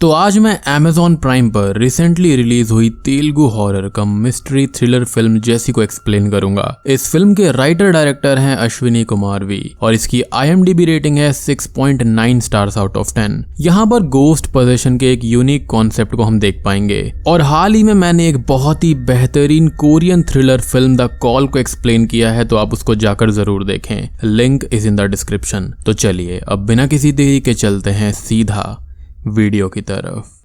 तो आज मैं Amazon प्राइम पर रिसेंटली रिलीज हुई तेलुगु हॉरर कम मिस्ट्री थ्रिलर फिल्म जैसी को एक्सप्लेन करूंगा। इस फिल्म के राइटर डायरेक्टर हैं अश्विनी कुमार वी और इसकी IMDb रेटिंग है 6.9 स्टार्स आउट ऑफ 10। यहाँ पर गोस्ट पोजेशन के एक यूनिक कॉन्सेप्ट को हम देख पाएंगे और हाल ही में मैंने एक बहुत ही बेहतरीन Korean thriller film the call को एक्सप्लेन किया है, तो आप उसको जाकर जरूर देखें, link is in the description. तो चलिए अब बिना किसी देरी के चलते हैं सीधा वीडियो की तरफ।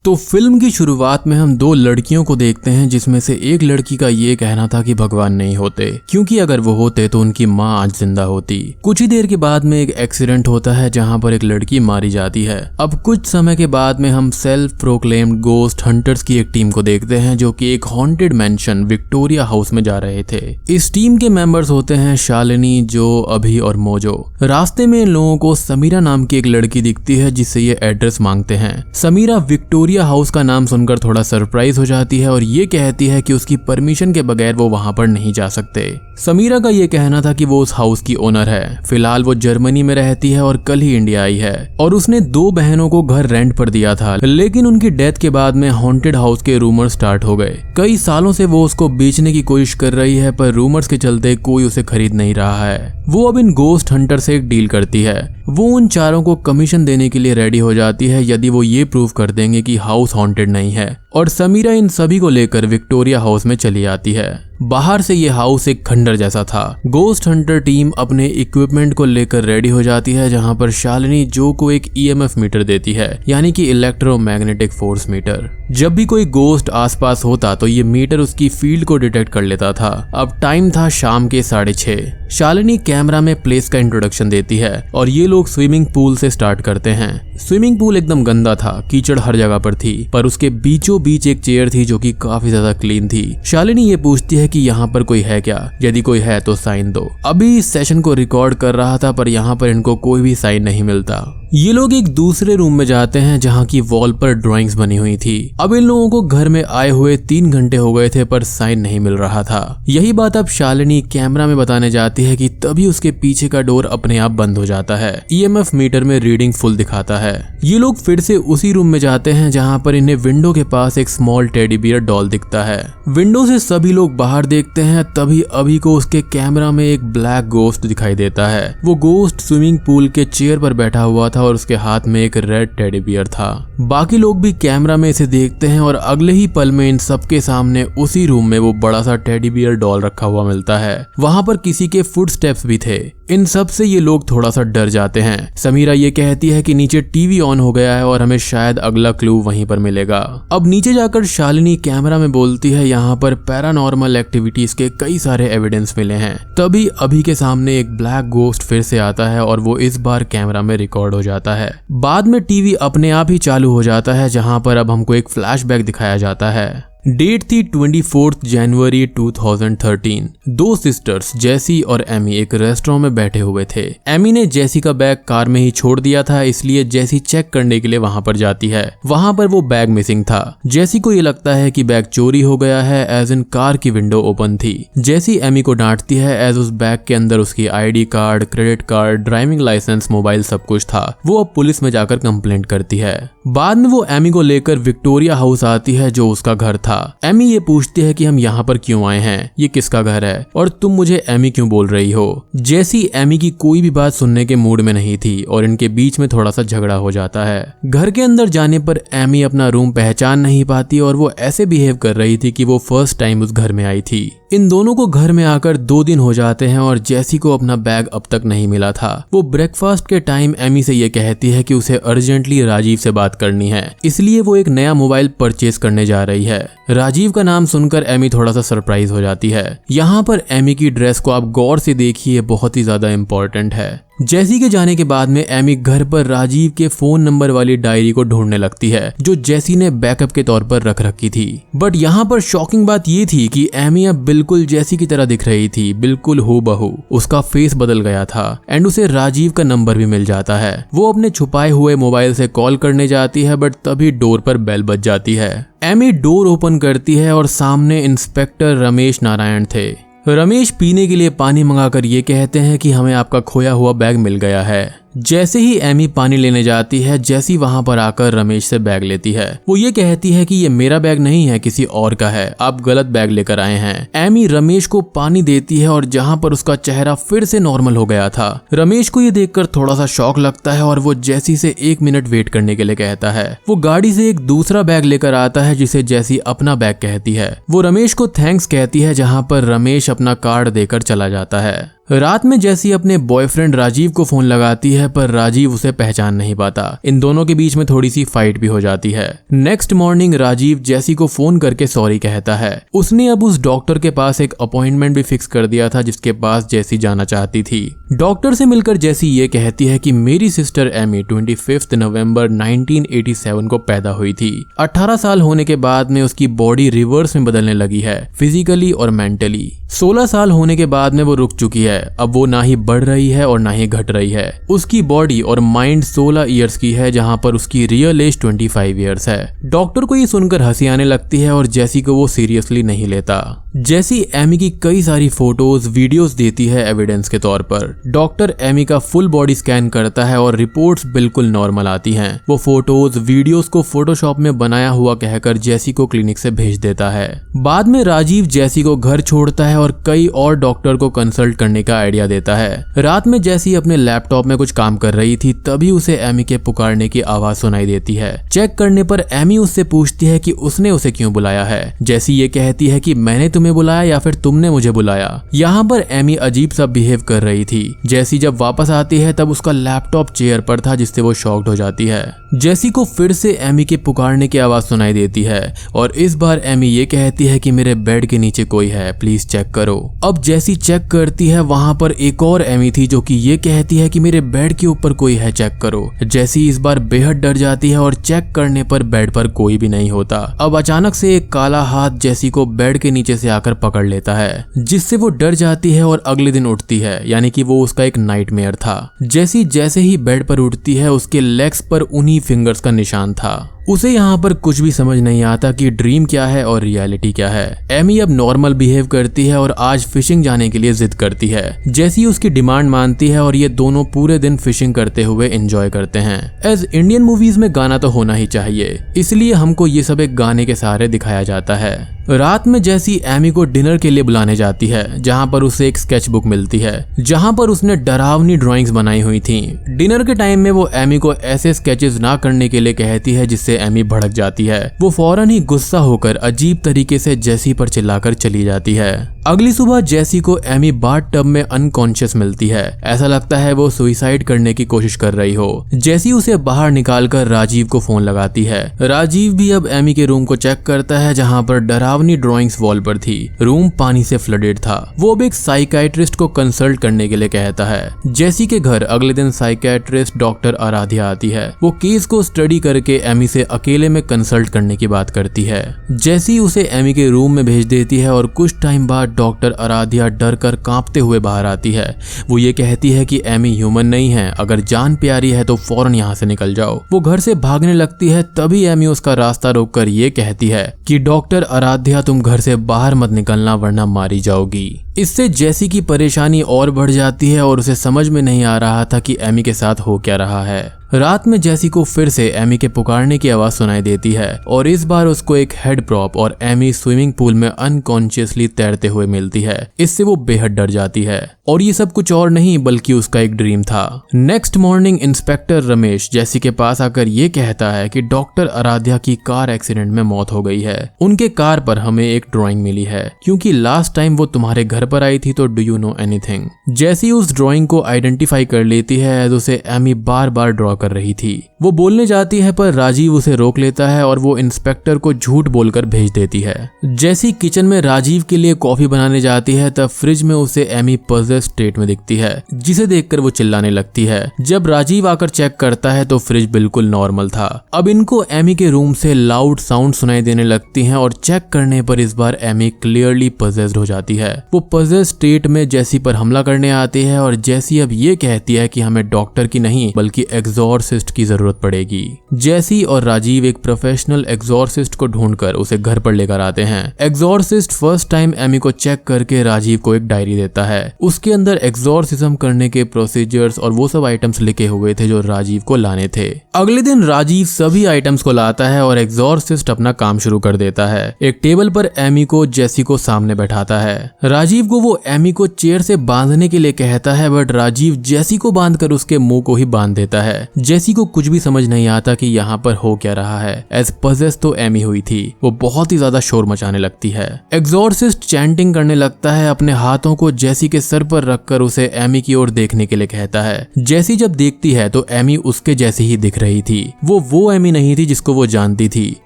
तो फिल्म की शुरुआत में हम दो लड़कियों को देखते हैं, जिसमें से एक लड़की का ये कहना था कि भगवान नहीं होते, क्योंकि अगर वो होते तो उनकी माँ आज जिंदा होती। कुछ ही देर के बाद में एक एक्सीडेंट होता है जहाँ पर एक लड़की मारी जाती है। अब कुछ समय के बाद में हम सेल्फ प्रोक्लेम्ड गोस्ट हंटर्स की एक टीम को देखते हैं जो कि एक हॉन्टेड मैंशन विक्टोरिया हाउस में जा रहे थे। इस टीम के मेंबर्स होते हैं शालिनी, जो, अभी और मोजो। रास्ते में इन लोगों को समीरा नाम की एक लड़की दिखती है जिससे ये एड्रेस मांगते हैं। समीरा विक्टोरिया हाउस का नाम सुनकर थोड़ा सरप्राइज हो जाती है और ये कहती है कि उसकी परमिशन के बगैर वो वहां पर नहीं जा सकते। समीरा का ये कहना था कि वो उस हाउस की ओनर है। फिलहाल वो जर्मनी में रहती है और कल ही इंडिया आई है और उसने दो बहनों को घर रेंट पर दिया था, लेकिन उनकी डेथ के बाद में हॉन्टेड हाउस के रूमर स्टार्ट हो गए। कई सालों से वो उसको बेचने की कोशिश कर रही है, पर रूमर्स के चलते कोई उसे खरीद नहीं रहा है। वो अब इन गोस्ट हंटर से एक डील करती है। वो उन चारों को कमीशन देने के लिए रेडी हो जाती है यदि वो ये प्रूव कर देंगे कि हाउस हॉन्टेड नहीं है, और समीरा इन सभी को लेकर विक्टोरिया हाउस में चली आती है। बाहर से ये हाउस एक खंडर जैसा था। गोस्ट हंटर टीम अपने इक्विपमेंट को लेकर रेडी हो जाती है, जहां पर शालिनी जो को एक EMF मीटर देती है, यानी कि इलेक्ट्रोमैग्नेटिक फोर्स मीटर। जब भी कोई गोस्ट आसपास होता तो ये मीटर उसकी फील्ड को डिटेक्ट कर लेता था। अब टाइम था शाम के 6:30। शालिनी कैमरा में प्लेस का इंट्रोडक्शन देती है और ये लोग स्विमिंग पूल से स्टार्ट करते हैं। स्विमिंग पूल एकदम गंदा था, कीचड़ हर जगह पर थी, पर उसके बीचों बीच एक चेयर थी जो कि काफी ज्यादा क्लीन थी। शालिनी ये पूछती है कि यहाँ पर कोई है क्या, यदि कोई है तो साइन दो। अभी इस सेशन को रिकॉर्ड कर रहा था, पर यहाँ पर इनको कोई भी साइन नहीं मिलता। ये लोग एक दूसरे रूम में जाते हैं जहाँ की वॉल पर ड्राइंग्स बनी हुई थी। अब इन लोगों को घर में आए हुए 3 घंटे हो गए थे, पर साइन नहीं मिल रहा था। यही बात अब शालिनी कैमरा में बताने जाती है कि तभी उसके पीछे का डोर अपने आप बंद हो जाता है। EMF मीटर में रीडिंग फुल दिखाता है। ये लोग फिर से उसी रूम में जाते हैं जहाँ पर इन्हें विंडो के पास एक स्मॉल टेडी बियर डॉल दिखता है। विंडो से सभी लोग बाहर देखते हैं, तभी अभी को उसके कैमरा में एक ब्लैक गोस्ट दिखाई देता है। वो गोस्ट स्विमिंग पूल के चेयर पर बैठा हुआ था और उसके हाथ में एक रेड टेडी बियर था। बाकी लोग भी कैमरा में इसे देखते हैं और अगले ही पल में इन सबके सामने उसी रूम में वो बड़ा सा टेडी बियर डॉल रखा हुआ मिलता है। वहां पर किसी के फुटस्टेप्स भी थे। इन सब से ये लोग थोड़ा सा डर जाते हैं। समीरा ये कहती है कि नीचे टीवी ऑन हो गया है और हमें शायद अगला क्लू वहीं पर मिलेगा। अब नीचे जाकर शालिनी कैमरा में बोलती है यहाँ पर पैरानॉर्मल एक्टिविटीज के कई सारे एविडेंस मिले हैं। तभी अभी के सामने एक ब्लैक गोस्ट फिर से आता है और वो इस बार कैमरा में रिकॉर्ड हो जाता है। बाद में टीवी अपने आप ही चालू हो जाता है, जहां पर अब हमको एक फ्लैशबैक दिखाया जाता है। डेट थी 24 जनवरी 2013। दो सिस्टर्स जेसी और एमी एक रेस्टोरेंट में बैठे हुए थे। एमी ने जेसी का बैग कार में ही छोड़ दिया था, इसलिए जेसी चेक करने के लिए वहां पर जाती है। वहां पर वो बैग मिसिंग था। जेसी को ये लगता है कि बैग चोरी हो गया है, एज इन कार की विंडो ओपन थी। जेसी एमी को डांटती है, एज उस बैग के अंदर उसकी ID card, credit card, driving licence, mobile सब कुछ था। वो अब पुलिस में जाकर कंप्लेंट करती है। बाद में वो एमी को लेकर विक्टोरिया हाउस आती है जो उसका घर था। एमी ये पूछती है कि हम यहाँ पर क्यों आए हैं, ये किसका घर है और तुम मुझे एमी क्यों बोल रही हो। जेसी एमी की कोई भी बात सुनने के मूड में नहीं थी और इनके बीच में थोड़ा सा झगड़ा हो जाता है। घर के अंदर जाने पर एमी अपना रूम पहचान नहीं पाती और वो ऐसे बिहेव कर रही थी कि वो फर्स्ट टाइम उस घर में आई थी। इन दोनों को घर में आकर 2 दिन हो जाते हैं और जेसी को अपना बैग अब तक नहीं मिला था। वो ब्रेकफास्ट के टाइम एमी से ये कहती है कि उसे अर्जेंटली राजीव से बात करनी है, इसलिए वो एक नया मोबाइल परचेज करने जा रही है। राजीव का नाम सुनकर एमी थोड़ा सा सरप्राइज हो जाती है। यहाँ पर एमी की ड्रेस को आप गौर से देखिए, बहुत ही ज्यादा इंपॉर्टेंट है। जैसी के जाने के बाद में एमी घर पर राजीव के फोन नंबर वाली डायरी को ढूंढने लगती है जो जैसी ने बैकअप के तौर पर रख रखी थी। बट यहाँ पर शॉकिंग बात ये थी कि एमी अब बिल्कुल जैसी की तरह दिख रही थी, बिल्कुल हूबहू। उसका फेस बदल गया था एंड उसे राजीव का नंबर भी मिल जाता है। वो अपने छुपाए हुए मोबाइल से कॉल करने जाती है बट तभी डोर पर बेल बज जाती है। एमी डोर ओपन करती है और सामने इंस्पेक्टर रमेश नारायण थे। रमेश पीने के लिए पानी मंगाकर ये कहते हैं कि हमें आपका खोया हुआ बैग मिल गया है। जैसे ही एमी पानी लेने जाती है, जैसी वहां पर आकर रमेश से बैग लेती है। वो ये कहती है कि ये मेरा बैग नहीं है, किसी और का है, आप गलत बैग लेकर आए हैं। एमी रमेश को पानी देती है और जहां पर उसका चेहरा फिर से नॉर्मल हो गया था। रमेश को ये देखकर थोड़ा सा शॉक लगता है और वो जैसी से 1 मिनट वेट करने के लिए कहता है। वो गाड़ी से एक दूसरा बैग लेकर आता है जिसे जैसी अपना बैग कहती है। वो रमेश को थैंक्स कहती है, जहां पर रमेश अपना कार्ड देकर चला जाता है। रात में जैसी अपने बॉयफ्रेंड राजीव को फोन लगाती है पर राजीव उसे पहचान नहीं पाता। इन दोनों के बीच में थोड़ी सी फाइट भी हो जाती है। नेक्स्ट मॉर्निंग राजीव जैसी को फोन करके सॉरी कहता है। उसने अब उस डॉक्टर के पास एक अपॉइंटमेंट भी फिक्स कर दिया था जिसके पास जैसी जाना चाहती थी। डॉक्टर से मिलकर जैसी ये कहती है कि मेरी सिस्टर एमी 25 नवंबर 1987 को पैदा हुई थी। 18 साल होने के बाद में उसकी बॉडी रिवर्स में बदलने लगी है, फिजिकली और मेंटली। 16 साल होने के बाद में वो रुक चुकी है। अब वो ना ही बढ़ रही है और ना ही घट रही है। उसकी बॉडी और माइंड 16 इयर्स की है, जहां पर उसकी रियल एज 25 इयर्स है। डॉक्टर को ये सुनकर हंसी आने लगती है और जैसी को वो सीरियसली नहीं लेता। जैसी एमी की कई सारी फोटोज वीडियोस देती है एविडेंस के तौर पर। डॉक्टर एमी का फुल बॉडी स्कैन करता है और रिपोर्ट्स बिल्कुल नॉर्मल आती हैं। वो फोटोज वीडियोस को फोटोशॉप में बनाया हुआ कहकर जैसी को क्लिनिक से भेज देता है। बाद में राजीव जैसी को घर छोड़ता है और कई और डॉक्टर को कंसल्ट करने का आइडिया देता है। रात में जैसी अपने लैपटॉप में कुछ काम कर रही थी, तभी उसे एमी के पुकारने की आवाज सुनाई देती है। चेक करने पर एमी उससे पूछती है कि उसने उसे क्यों बुलाया है। जैसी ये कहती है कि मैंने तुम्हें बुलाया या फिर तुमने मुझे बुलाया। यहाँ पर एमी अजीब सा बिहेव कर रही थी। जैसी जब वापस आती है तब उसका लैपटॉप चेयर पर था, जिससे वो शॉक्ड हो जाती है। जैसी को फिर से एमी के पुकारने की आवाज सुनाई देती है और इस बार एमी ये कहती है कि मेरे बेड के नीचे कोई है, प्लीज चेक करो। अब जैसी चेक करती है, वहां पर एक और एमी थी जो कि ये कहती है कि मेरे बेड के ऊपर कोई है, चेक करो। जैसी इस बार बेहद डर जाती है और चेक करने पर बेड पर कोई भी नहीं होता। अब अचानक से एक काला हाथ जैसी को बेड के नीचे से आकर पकड़ लेता है, जिससे वो डर जाती है और अगले दिन उठती है, यानी कि वो उसका एक नाइटमेयर था। जैसी जैसे ही बेड पर उठती है, उसके लेग्स पर उन्हीं फिंगर्स का निशान था। उसे यहाँ पर कुछ भी समझ नहीं आता कि ड्रीम क्या है और रियलिटी क्या है। एमी अब नॉर्मल बिहेव करती है और आज फिशिंग जाने के लिए जिद करती है। जैसी उसकी डिमांड मानती है और ये दोनों पूरे दिन फिशिंग करते हुए एंजॉय करते हैं। एज इंडियन मूवीज में गाना तो होना ही चाहिए, इसलिए हमको ये सब एक गाने के सहारे दिखाया जाता है। रात में जैसी एमी को डिनर के लिए बुलाने जाती है, जहां पर उसे एक स्केच बुक मिलती है जहां पर उसने डरावनी ड्राइंग्स बनाई हुई थी। डिनर के टाइम में वो एमी को ऐसे स्केचेस ना करने के लिए कहती है, जिससे एमी भड़क जाती है। वो फौरन ही गुस्सा होकर अजीब तरीके से जैसी पर चिल्लाकर चली जाती है। अगली सुबह जैसी को एमी बाथटब में अनकॉन्शियस मिलती है। ऐसा लगता है वो सुसाइड करने की कोशिश कर रही हो। जैसी उसे बाहर निकालकर राजीव को फोन लगाती है। राजीव भी अब एमी के रूम को चेक करता है, जहां पर डरावनी ड्राइंग्स वॉल पर थी। रूम पानी से फ्लडेड था। वो अब एक साइकियाट्रिस्ट को कंसल्ट करने के लिए कहता है। जैसी के घर अगले दिन साइकियाट्रिस्ट डॉक्टर आराध्या आती है। वो केस को स्टडी करके एमी से अकेले में कंसल्ट करने की बात करती है। जैसी उसे एमी के रूम में भेज देती है और कुछ टाइम बाद डॉक्टर आराध्या डर कर कांपते हुए बाहर आती है। वो ये कहती है कि एमी ह्यूमन नहीं है, अगर जान प्यारी है तो फौरन यहाँ से निकल जाओ। वो घर से भागने लगती है, तभी एमी उसका रास्ता रोककर ये कहती है कि डॉक्टर आराध्या तुम घर से बाहर मत निकलना वरना मारी जाओगी। इससे जैसी की परेशानी और बढ़ जाती है और उसे समझ में नहीं आ रहा था कि एमी के साथ हो क्या रहा है। रात में जैसी को फिर से एमी के पुकारने की आवाज सुनाई देती है और इस बार उसको एक हेड प्रॉप और एमी स्विमिंग पूल में अनकॉन्शियसली तैरते हुए मिलती है। इससे वो बेहद डर जाती है और ये सब कुछ और नहीं बल्कि उसका एक ड्रीम था। नेक्स्ट मॉर्निंग इंस्पेक्टर रमेश जैसी के पास आकर ये कहता है कि डॉक्टर आराध्या की कार एक्सीडेंट में मौत हो गई है। उनके कार पर हमें एक ड्राइंग मिली है, क्योंकि लास्ट टाइम वो तुम्हारे घर पर आई थी, तो डू यू नो एनीथिंग। जैसी उस ड्राइंग को आइडेंटिफाई कर लेती है, उसे एमी बार बार ड्रॉ कर रही थी। वो बोलने जाती है पर राजीव उसे रोक लेता है और वो इंस्पेक्टर को झूठ बोलकर भेज देती है। जैसी किचन में राजीव के लिए कॉफी बनाने जाती है तब फ्रिज में उसे एमी पजेस्ड स्टेट में दिखती है, जिसे देखकर वो चिल्लाने लगती है। जब राजीव आकर चेक करता है तो फ्रिज बिल्कुल नॉर्मल था। अब इनको एमी के रूम से लाउड साउंड सुनाई देने लगती हैं और चेक करने पर इस बार एमी क्लियरली पजेस्ड हो जाती है। वो पजेस्ड स्टेट में जैसी पर हमला करने आती है और जैसी अब ये कहती है कि हमें डॉक्टर की नहीं बल्कि एग्जॉर्सिस्ट की जरूरत पड़ेगी। जैसी और राजीव एक प्रोफेशनल एग्जॉर्सिस्ट को ढूंढकर उसे घर पर लेकर आते हैं। एग्जॉर्सिस्ट फर्स्ट टाइम एमी को चेक करके राजीव को एक डायरी देता है। उसके अंदर एग्जॉर्सिज्म करने के प्रोसीजर्स और वो सब आइटम्स लिखे हुए थे जो राजीव को लाने थे। अगले दिन राजीव सभी आइटम्स को लाता है और एग्जॉर्सिस्ट अपना काम शुरू कर देता है। एक टेबल पर एमी को जैसी को सामने बैठाता है। राजीव को वो एमी को चेयर से बांधने के लिए कहता है बट राजीव जैसी को बांधकर उसके मुंह को ही बांध देता है। जैसी को कुछ भी समझ नहीं आता कि यहाँ पर हो क्या रहा है। एज पजेस्ड तो एमी हुई थी। वो बहुत ही ज्यादा शोर मचाने लगती है। एग्जॉर्सिस्ट चैंटिंग करने लगता है। अपने हाथों को जैसी के सर पर रखकर उसे एमी की ओर देखने के लिए कहता है। जैसी जब देखती है तो एमी उसके जैसी ही दिख रही थी। वो एमी नहीं थी जिसको वो जानती थी।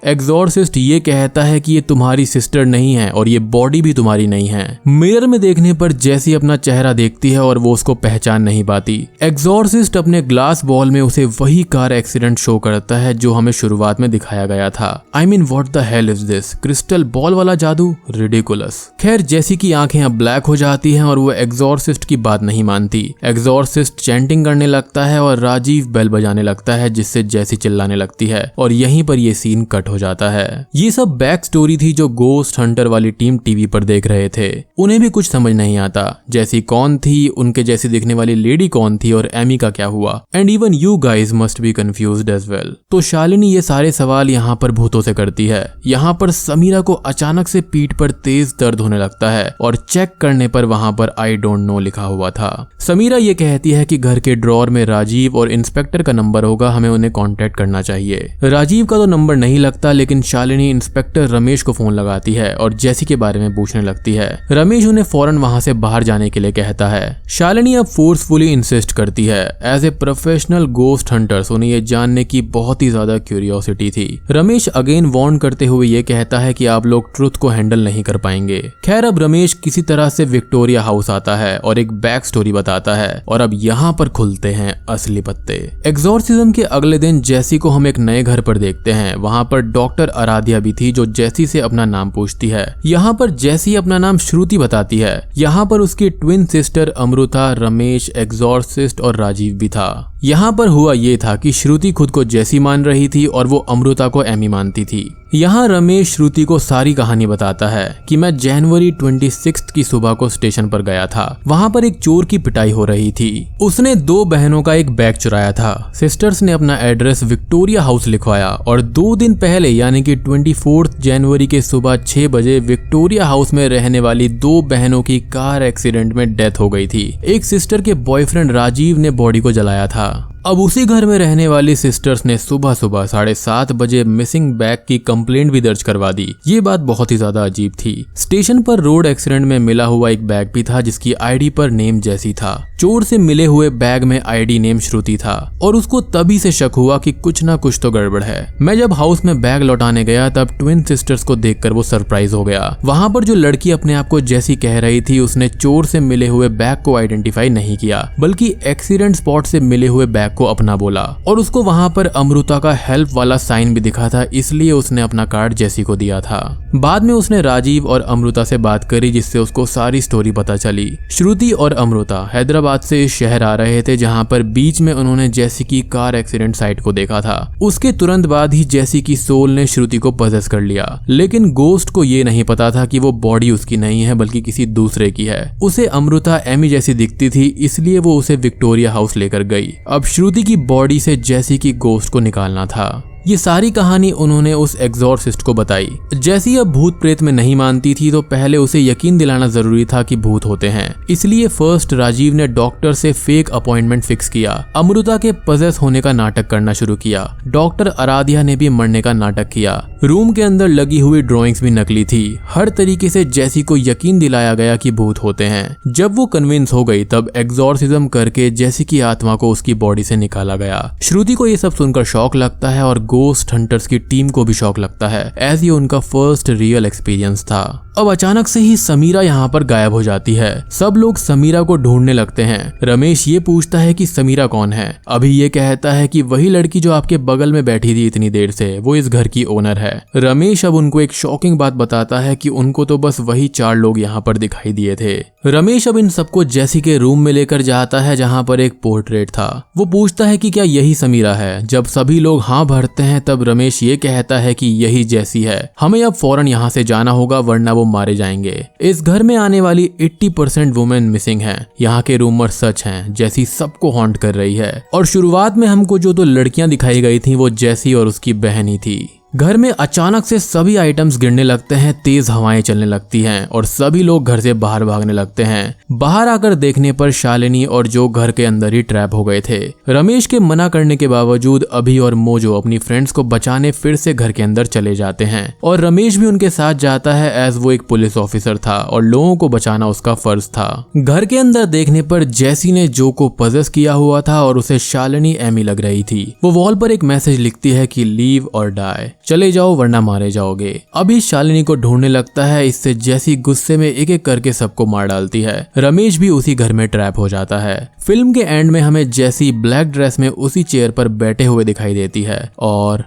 एग्जॉर्सिस्ट ये कहता है कि ये तुम्हारी सिस्टर नहीं है और ये बॉडी भी तुम्हारी नहीं है। मिरर में देखने पर जैसी अपना चेहरा देखती है और वो उसको पहचान नहीं पाती। एग्जॉर्सिस्ट अपने ग्लास बॉल में उसे वही कार एक्सीडेंट शो करता है जो हमें शुरुआत में दिखाया गया था। I mean what the hell is this? Crystal ball वाला जादू? रिडिकुलस। खैर जैसी की आंखें अब ब्लैक हो जाती हैं और वो एग्जॉर्सिस्ट की बात नहीं मानती। एग्जॉर्सिस्ट चैंटिंग करने लगता है और राजीव बेल बजाने लगता है जिससे जैसी चिल्लाने लगती है और यहीं पर ये सीन कट हो जाता है। ये सब बैक स्टोरी थी जो गोस्ट हंटर वाली टीम टीवी पर देख रहे थे। उन्हें भी कुछ समझ नहीं आता। जैसी कौन थी, उनके जैसी दिखने वाली लेडी कौन थी और एमी का क्या हुआ। And even you guys must be confused as well. तो शालिनी ये सारे सवाल यहाँ पर भूतों से करती है। यहाँ पर समीरा को अचानक से पीठ पर तेज दर्द होने लगता है और चेक करने पर वहाँ पर आई डोंट नो लिखा हुआ था। समीरा ये कहती है कि घर के ड्रॉर में राजीव और इंस्पेक्टर का नंबर होगा, हमें उन्हें कांटेक्ट करना चाहिए। राजीव का तो नंबर नहीं लगता लेकिन शालिनी इंस्पेक्टर रमेश को फोन लगाती है और जैसी के बारे में पूछने लगती है। रमेश उन्हें फौरन वहां से बाहर जाने के लिए कहता है। शालिनी अब फोर्सफुली इंसिस्ट करती है। As a professional ghost hunters उन्हें ये जानने की बहुत ही ज्यादा क्यूरियोसिटी थी। रमेश अगेन वार्न करते हुए ये कहता है कि आप लोग ट्रुथ को हैंडल नहीं कर पाएंगे। खैर अब रमेश किसी तरह से विक्टोरिया हाउस आता है और एक बैक स्टोरी बताता है और अब यहाँ पर खुलते हैं असली पत्ते। एग्जॉर्सिज्म के अगले दिन जैसी को हम एक नए घर पर देखते हैं। वहाँ पर डॉक्टर आराध्या भी थी जो जैसी से अपना नाम पूछती है। यहाँ पर जैसी अपना नाम श्रुति बताती है। यहाँ पर उसकी twin sister Amrita, Ramesh, Exorcist और राजीव भी था। यहाँ पर हुआ ये था कि श्रुति खुद को जैसी मान रही थी और वो अमृता को एमी मानती थी। यहाँ रमेश श्रुति को सारी कहानी बताता है कि मैं जनवरी 26 की सुबह को स्टेशन पर गया था। वहाँ पर एक चोर की पिटाई हो रही थी। उसने 2 बहनों का एक बैग चुराया था। सिस्टर्स ने अपना एड्रेस विक्टोरिया हाउस लिखवाया और 2 दिन पहले यानी कि 24 जनवरी के सुबह 6 बजे विक्टोरिया हाउस में रहने वाली 2 बहनों की कार एक्सीडेंट में डेथ हो गई थी। एक सिस्टर के बॉयफ्रेंड राजीव ने बॉडी को जलाया था। अब उसी घर में रहने वाली सिस्टर्स ने सुबह 7:30 बजे मिसिंग बैग की कंप्लेंट भी दर्ज करवा दी। ये बात बहुत ही ज्यादा अजीब थी। स्टेशन पर रोड एक्सीडेंट में मिला हुआ एक बैग भी था जिसकी आईडी पर नेम जैसी था। चोर से मिले हुए बैग में आईडी नेम श्रुति था और उसको तभी से शक हुआ कि कुछ ना कुछ तो गड़बड़ है। मैं जब हाउस में बैग लौटाने गया तब ट्विन सिस्टर्स को देखकर वो सरप्राइज हो गया। वहाँ पर जो लड़की अपने आप को जैसी कह रही थी उसने चोर से मिले हुए बैग को आइडेंटिफाई नहीं किया बल्कि एक्सीडेंट स्पॉट से मिले हुए बैग को अपना बोला और उसको वहां पर अमृता का हेल्प वाला साइन भी दिखा था, इसलिए उसने अपना कार्ड जैसी को दिया था। बाद में उसने राजीव और अमृता से बात करी जिससे उसको सारी स्टोरी पता चली। श्रुति और अमृता हैदराबाद से इस शहर आ रहे थे जहां पर बीच में उन्होंने जैसी की कार एक्सीडेंट साइट को देखा था। उसके तुरंत बाद ही जैसी की सोल ने श्रुति को पजेस कर लिया, लेकिन गोस्ट को ये नहीं पता था कि वो बॉडी उसकी नहीं है बल्कि किसी दूसरे की है। उसे अमृता एमी जैसी दिखती थी इसलिए वो उसे विक्टोरिया हाउस लेकर गई। अब श्रुति की बॉडी से जैसी की गोस्ट को निकालना था। ये सारी कहानी उन्होंने उस एग्जॉर्सिस्ट को बताई। जैसी अब भूत प्रेत में नहीं मानती थी तो पहले उसे यकीन दिलाना जरूरी था कि भूत होते हैं, इसलिए फर्स्ट राजीव ने डॉक्टर से फेक अपॉइंटमेंट फिक्स किया। अमृता के पजेस होने का नाटक करना शुरू किया। डॉक्टर आराध्या ने भी मरने का नाटक किया। रूम के अंदर लगी हुई ड्राइंग्स भी नकली थी। हर तरीके से जैसी को यकीन दिलाया गया कि भूत होते हैं। जब वो कन्विंस हो गई तब एग्जॉर्सिज्म करके जैसी की आत्मा को उसकी बॉडी से निकाला गया। श्रुति को ये सब सुनकर शॉक लगता है और गोस्ट हंटर्स की टीम को भी शॉक लगता है, एज ये उनका फर्स्ट रियल एक्सपीरियंस था। अब अचानक से ही समीरा यहाँ पर गायब हो जाती है। सब लोग समीरा को ढूंढने लगते हैं। रमेश ये पूछता है कि समीरा कौन है। अभी ये कहता है कि वही लड़की जो आपके बगल में बैठी थी इतनी देर से, वो इस घर की ओनर है। रमेश अब उनको एक शॉकिंग बात बताता है कि उनको तो बस वही 4 लोग यहाँ पर दिखाई दिए थे। रमेश अब इन सबको जैसी के रूम में लेकर जाता है जहाँ पर एक पोर्ट्रेट था। वो पूछता है कि क्या यही समीरा है। जब सभी लोग हाँ भरते हैं तब रमेश ये कहता है कि यही जैसी है, हमें अब फौरन यहाँ से जाना होगा वरना वो मारे जाएंगे। इस घर में आने वाली 80% वुमेन मिसिंग हैं। यहाँ के रूमर सच हैं, जैसी सबको हॉन्ट कर रही है। और शुरुआत में हमको जो 2 लड़कियां दिखाई गई थी वो जैसी और उसकी बहन ही थी। घर में अचानक से सभी आइटम्स गिरने लगते हैं, तेज हवाएं चलने लगती हैं और सभी लोग घर से बाहर भागने लगते हैं। बाहर आकर देखने पर शालिनी और जो घर के अंदर ही ट्रैप हो गए थे। रमेश के मना करने के बावजूद अभी और मोजो अपनी फ्रेंड्स को बचाने फिर से घर के अंदर चले जाते हैं और रमेश भी उनके साथ जाता है, एज वो एक पुलिस ऑफिसर था और लोगों को बचाना उसका फर्ज था। घर के अंदर देखने पर जैसी ने जो को पजेस किया हुआ था और उसे शालिनी एमी लग रही थी। वो वॉल पर एक मैसेज लिखती है कि लीव और डाई, चले जाओ वरना मारे जाओगे। अभी शालिनी को ढूंढने लगता है। इससे जैसी गुस्से में एक एक करके सबको मार डालती है। रमेश भी उसी घर में ट्रैप हो जाता है। फिल्म के एंड में हमें जैसी ब्लैक ड्रेस में उसी चेयर पर बैठे हुए दिखाई देती है और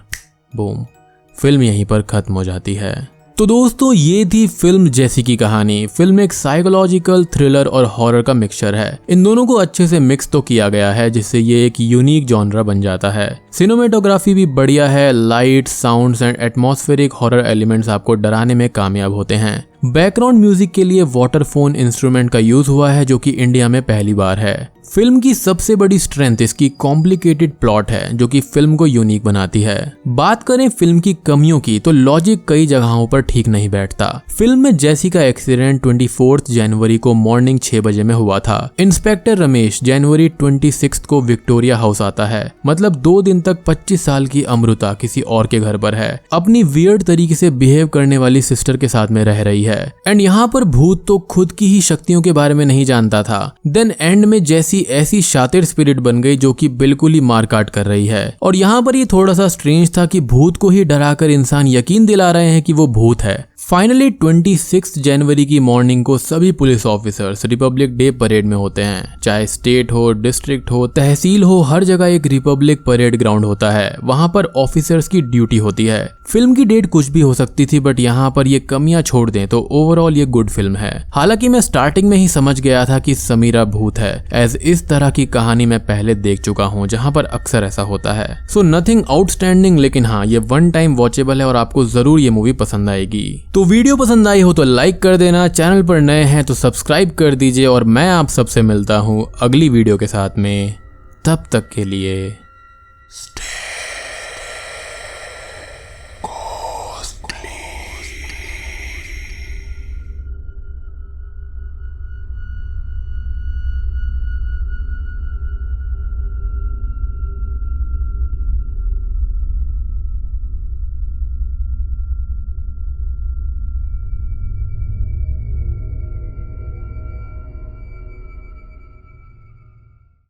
बूम, फिल्म यहीं पर खत्म हो जाती है। तो दोस्तों ये थी फिल्म जैसी की कहानी। फिल्म एक साइकोलॉजिकल थ्रिलर और हॉरर का मिक्सचर है। इन दोनों को अच्छे से मिक्स तो किया गया है जिससे ये एक यूनिक जॉनरा बन जाता है। सिनेमेटोग्राफी भी बढ़िया है। Light, sounds and atmospheric horror elements आपको डराने में कामयाब होते हैं। बैकग्राउंड म्यूजिक के लिए वाटरफोन इंस्ट्रूमेंट का यूज हुआ है जो कि इंडिया में पहली बार है। फिल्म की सबसे बड़ी स्ट्रेंथ इसकी कॉम्प्लिकेटेड प्लॉट है जो कि फिल्म को यूनिक बनाती है। बात करें फिल्म की कमियों की तो लॉजिक कई जगहों पर ठीक नहीं बैठता। फिल्म में जैसी का एक्सीडेंट 24 जनवरी को मॉर्निंग 6 बजे में हुआ था। इंस्पेक्टर रमेश जनवरी 26 को विक्टोरिया हाउस आता है। मतलब 2 दिन तक 25 साल की अमृता किसी और के घर पर है, अपनी वियर्ड तरीके से बिहेव करने वाली सिस्टर के साथ में रह रही है। एंड यहाँ पर भूत तो खुद की ही शक्तियों के बारे में नहीं जानता था। देन एंड में जैसी ऐसी शातिर स्पिरिट बन गई जो कि बिल्कुल ही मारकाट कर रही है। और यहाँ पर ये थोड़ा सा स्ट्रेंज था कि भूत को ही डराकर इंसान यकीन दिला रहे हैं कि वो भूत है। फाइनली 26 जनवरी की मॉर्निंग को सभी police officers Republic day parade में होते हैं। चाहे स्टेट हो, डिस्ट्रिक्ट हो, तहसील हो, हर जगह एक रिपब्लिक परेड ग्राउंड होता है। वहां पर ऑफिसर्स की ड्यूटी होती है। फिल्म की डेट कुछ भी हो सकती थी बट यहाँ पर ये कमियां छोड़ दें तो ओवरऑल ये गुड फिल्म है। हालांकि मैं स्टार्टिंग में ही समझ गया था कि समीरा भूत है, एज इस तरह की कहानी मैं पहले देख चुका हूँ जहाँ पर अक्सर ऐसा होता है। सो नथिंग आउटस्टैंडिंग, लेकिन हाँ ये 1 टाइम वॉचेबल है और आपको जरूर ये मूवी पसंद आएगी। तो वीडियो पसंद आई हो तो लाइक कर देना, चैनल पर नए हैं तो सब्सक्राइब कर दीजिए और मैं आप सबसे मिलता हूँ अगली वीडियो के साथ में। तब तक के लिए स्टे